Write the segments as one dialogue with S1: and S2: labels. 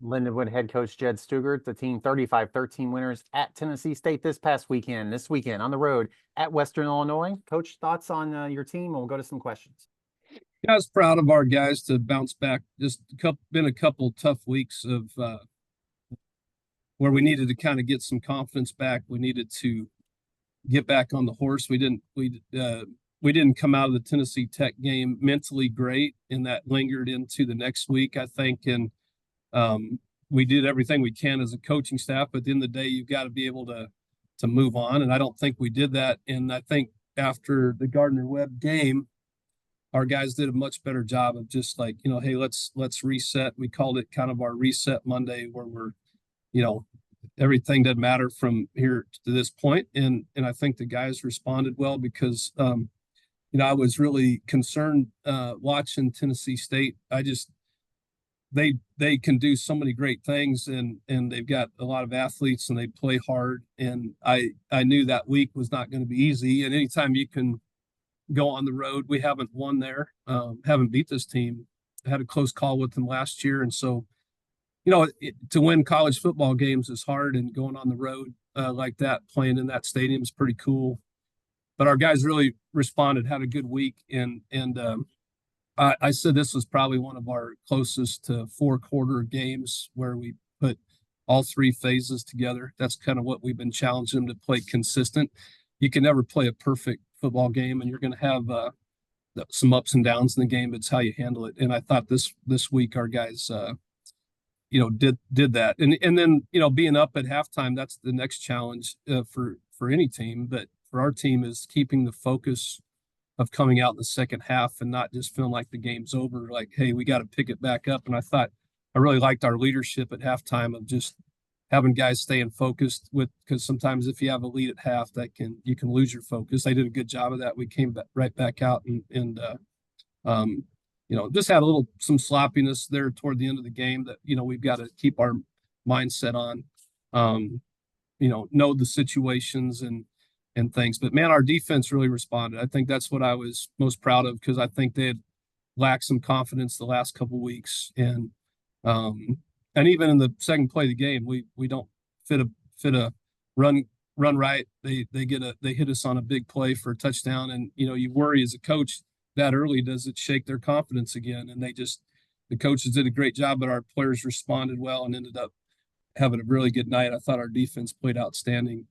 S1: Lindenwood head coach Jed Stugart, the team 35-13 winners at Tennessee State this past weekend. This weekend on the road at Western Illinois. Coach, thoughts on your team? We'll go to some questions.
S2: Yeah, I was proud of our guys to bounce back. Just been a couple tough weeks of where we needed to kind of get some confidence back. We needed to get back on the horse. We didn't come out of the Tennessee Tech game mentally great, and that lingered into the next week, I think. And we did everything we can as a coaching staff, but at the end of the day, you've got to be able to move on. And I don't think we did that. And I think after the Gardner-Webb game, our guys did a much better job of just like, hey, let's reset. We called it kind of our reset Monday, where we're, everything doesn't matter from here to this point. And I think the guys responded well because I was really concerned watching Tennessee State. They can do so many great things, and they've got a lot of athletes, and they play hard. And I knew that week was not going to be easy. And anytime you can go on the road, we haven't won there, haven't beat this team. I had a close call with them last year, and so to win college football games is hard, and going on the road like that, playing in that stadium is pretty cool. But our guys really responded, had a good week, and I said this was probably one of our closest to four-quarter games where we put all three phases together. That's kind of what we've been challenging them to play consistent. You can never play a perfect football game, and you're going to have some ups and downs in the game. It's how you handle it. And I thought this week our guys did that. And then being up at halftime, that's the next challenge for any team. But for our team is keeping the focus of coming out in the second half and not just feeling like the game's over. Like, hey, we got to pick it back up. And I thought I really liked our leadership at halftime of just having guys staying focused because sometimes if you have a lead at half, you can lose your focus. They did a good job of that. We came right back out and just had some sloppiness there toward the end of the game that, we've got to keep our mindset on, know the situations and things. But man, our defense really responded. I think that's what I was most proud of because I think they had lacked some confidence the last couple of weeks. And even in the second play of the game, we don't fit a run right. They hit us on a big play for a touchdown. And, you worry as a coach that early, does it shake their confidence again? And the coaches did a great job, but our players responded well and ended up having a really good night. I thought our defense played outstanding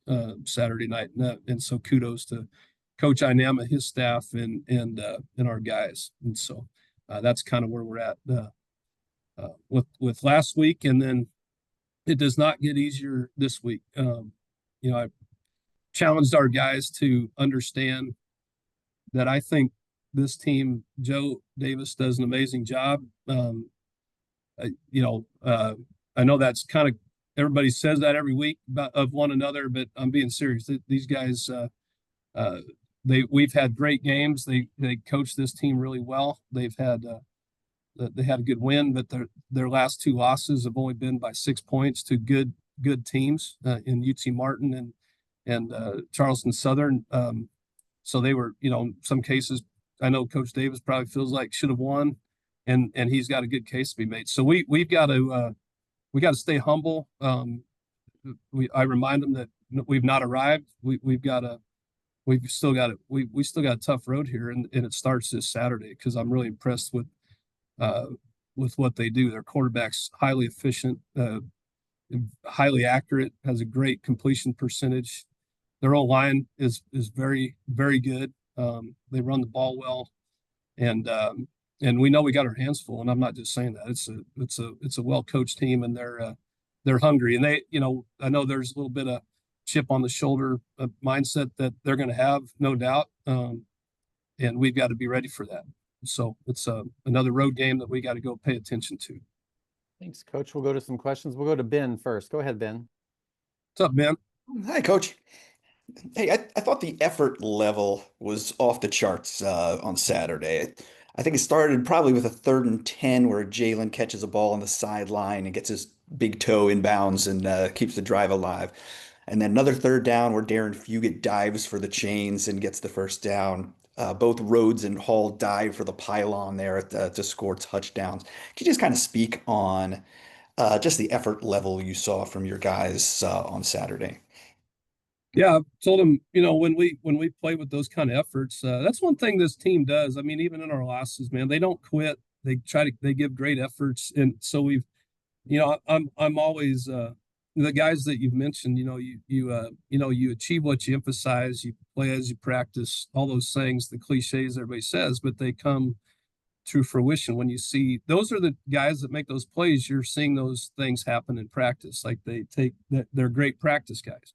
S2: Saturday night. And so kudos to Coach Inama, his staff, and our guys. And so that's kind of where we're at with last week. And then it does not get easier this week. I challenged our guys to understand that I think this team, Joe Davis does an amazing job. I know that's kind of everybody says that every week of one another, but I'm being serious. These guys, we've had great games. They coached this team really well. They had a good win, but their last two losses have only been by 6 points to good teams in UT Martin and Charleston Southern. So they were, in some cases, I know Coach Davis probably feels like should have won, and he's got a good case to be made. So we got to stay humble. I remind them that we've not arrived. We still got a tough road here, and it starts this Saturday because I'm really impressed with what they do. Their quarterback's highly efficient, highly accurate, has a great completion percentage. Their O-line is very, very good. They run the ball well, and we know we got our hands full. And I'm not just saying that. It's a well-coached team, and they're hungry. And they, I know there's a little bit of chip on the shoulder mindset that they're going to have, no doubt. And we've got to be ready for that. So it's another road game that we got to go pay attention to.
S1: Thanks, Coach. We'll go to some questions. We'll go to Ben first. Go ahead, Ben.
S2: What's up, Ben?
S3: Hi, Coach. Hey, I thought the effort level was off the charts on Saturday. I think it started probably with a 3rd and 10 where Jalen catches a ball on the sideline and gets his big toe inbounds and keeps the drive alive. And then another 3rd down where Darren Fugit dives for the chains and gets the first down. Both Rhodes and Hall dive for the pylon there to score touchdowns. Can you just kind of speak on just the effort level you saw from your guys on Saturday.
S2: Yeah, I told him, when we play with those kind of efforts, that's one thing this team does. I mean, even in our losses, man, they don't quit. They give great efforts, and so I'm always the guys that you've mentioned. You achieve what you emphasize. You play as you practice. All those things, the cliches everybody says, but they come to fruition when you see those are the guys that make those plays. You're seeing those things happen in practice. Like they're great practice guys,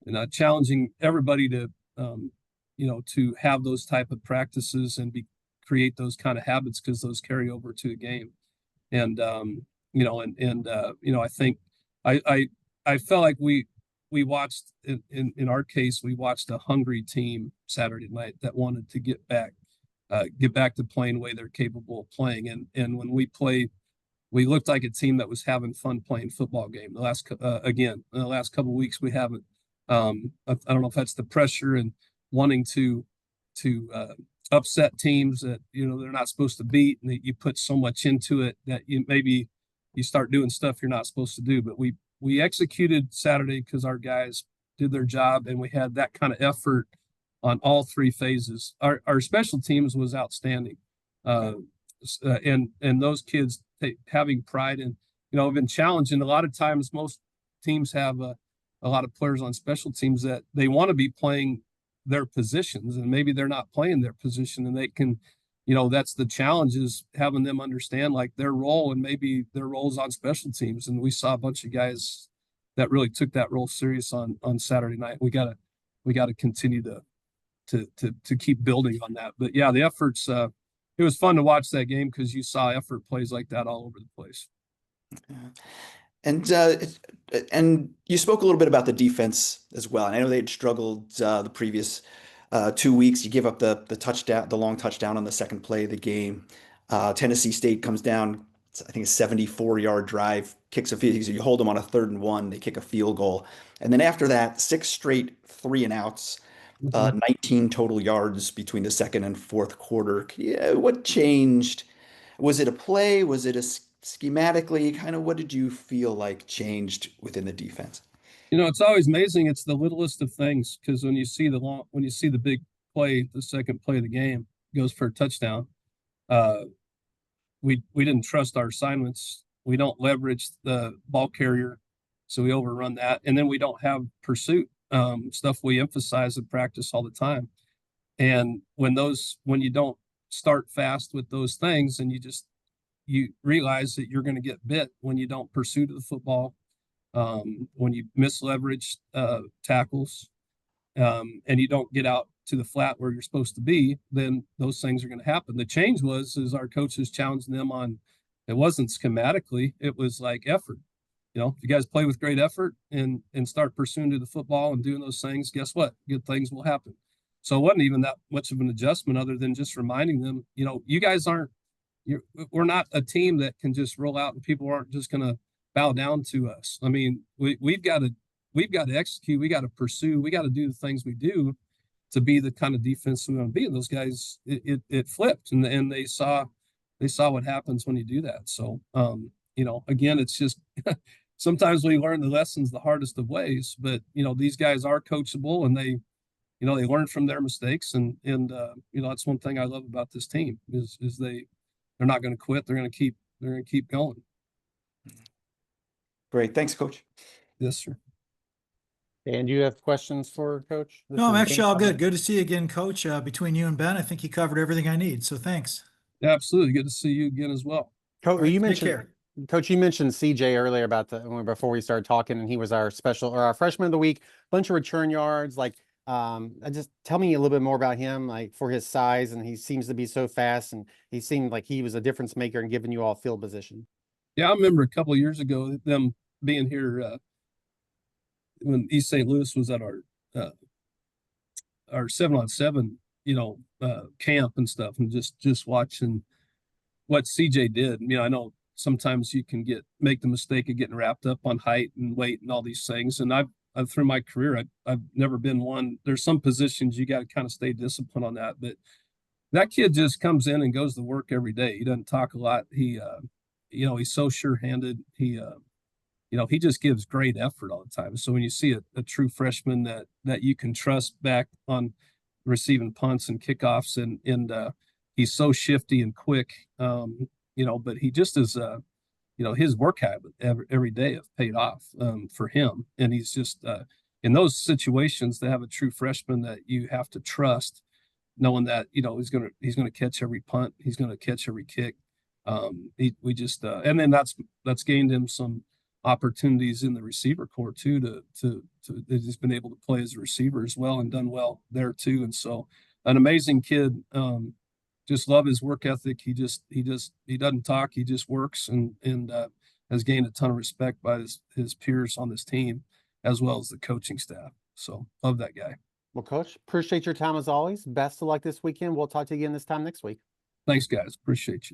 S2: and challenging everybody to to have those type of practices and create those kind of habits, because those carry over to a game. And I think I felt like we watched in our case, we watched a hungry team Saturday night that wanted to get back to playing the way they're capable of playing. And when we played, we looked like a team that was having fun playing football game. In the last couple of weeks, we haven't. I don't know if that's the pressure and wanting to upset teams that they're not supposed to beat, and that you put so much into it that maybe you start doing stuff you're not supposed to do. But we executed Saturday because our guys did their job, and we had that kind of effort on all three phases. Our special teams was outstanding, and those kids having pride in have been challenged. And a lot of times, most teams have a lot of players on special teams that they want to be playing their positions, and maybe they're not playing their position, and they can, that's the challenge, is having them understand like their role and maybe their roles on special teams. And we saw a bunch of guys that really took that role serious on Saturday night. We gotta continue to keep building on that. But yeah, the efforts, it was fun to watch that game because you saw effort plays like that all over the place.
S3: And you spoke a little bit about the defense as well. And I know they'd struggled the previous 2 weeks. You give up the touchdown, the long touchdown on the second play of the game. Tennessee State comes down, I think a 74-yard drive, kicks a field. You hold them on a 3rd and 1. They kick a field goal, and then after that, 6 straight 3-and-outs. 19 total yards between the second and fourth quarter. Yeah, what changed? Was it a play? Was it schematically? Kind of what did you feel like changed within the defense?
S2: It's always amazing. It's the littlest of things, because when you see the big play, the second play of the game goes for a touchdown. We didn't trust our assignments. We don't leverage the ball carrier, so we overrun that, and then we don't have pursuit. Stuff we emphasize in practice all the time. And when you don't start fast with those things, and you realize that you're going to get bit when you don't pursue to the football, when you misleverage tackles, and you don't get out to the flat where you're supposed to be, then those things are going to happen. The change is our coaches challenging them on, it wasn't schematically, it was like effort. If you guys play with great effort and start pursuing to the football and doing those things, guess what? Good things will happen. So it wasn't even that much of an adjustment, other than just reminding them, you guys we're not a team that can just roll out and people aren't just going to bow down to us. I mean, we've got to execute, we got to pursue, we got to do the things we do to be the kind of defense we want to be. And those guys, it flipped, and they saw what happens when you do that. So, again, it's just sometimes we learn the lessons the hardest of ways, but these guys are coachable, and they learn from their mistakes, and that's one thing I love about this team is they're not going to quit. They're going to keep going.
S3: Great. Thanks, Coach.
S2: Yes, sir.
S1: And do you have questions for Coach?
S4: No, I'm actually all good. Good to see you again, Coach. Between you and Ben, I think you covered everything I need. So thanks.
S2: Yeah, absolutely. Good to see you again as well.
S1: Coach,
S4: Right,
S1: you
S4: take
S1: mentioned
S4: care.
S1: Coach, you mentioned CJ earlier before we started talking, and he was our freshman of the week. Bunch of return yards. Like, just tell me a little bit more about him, like for his size, and he seems to be so fast, and he seemed like he was a difference maker and giving you all field position.
S2: Yeah, I remember a couple of years ago them being here when East St. Louis was at our 7-on-7, camp and stuff, and just watching what CJ did. I know sometimes you can make the mistake of getting wrapped up on height and weight and all these things. And I've through my career, I've never been one. There's some positions you got to kind of stay disciplined on that, but that kid just comes in and goes to work every day. He doesn't talk a lot. He you know, he's so sure-handed. He you know, he just gives great effort all the time. So when you see a true freshman that you can trust back on receiving punts and kickoffs, and he's so shifty and quick, you know, but he just is, you know, his work habit every day have paid off for him. And he's just in those situations to have a true freshman that you have to trust, knowing that, you know, he's gonna catch every punt, he's gonna catch every kick. We just and then that's gained him some opportunities in the receiver corps too, to he's been able to play as a receiver as well and done well there too. And so an amazing kid. Just love his work ethic. He doesn't talk, he just works, and has gained a ton of respect by his peers on this team as well as the coaching staff. So love that guy.
S1: Well, Coach, appreciate your time as always. Best of luck this weekend. We'll talk to you again this time next week.
S2: Thanks, guys. Appreciate you.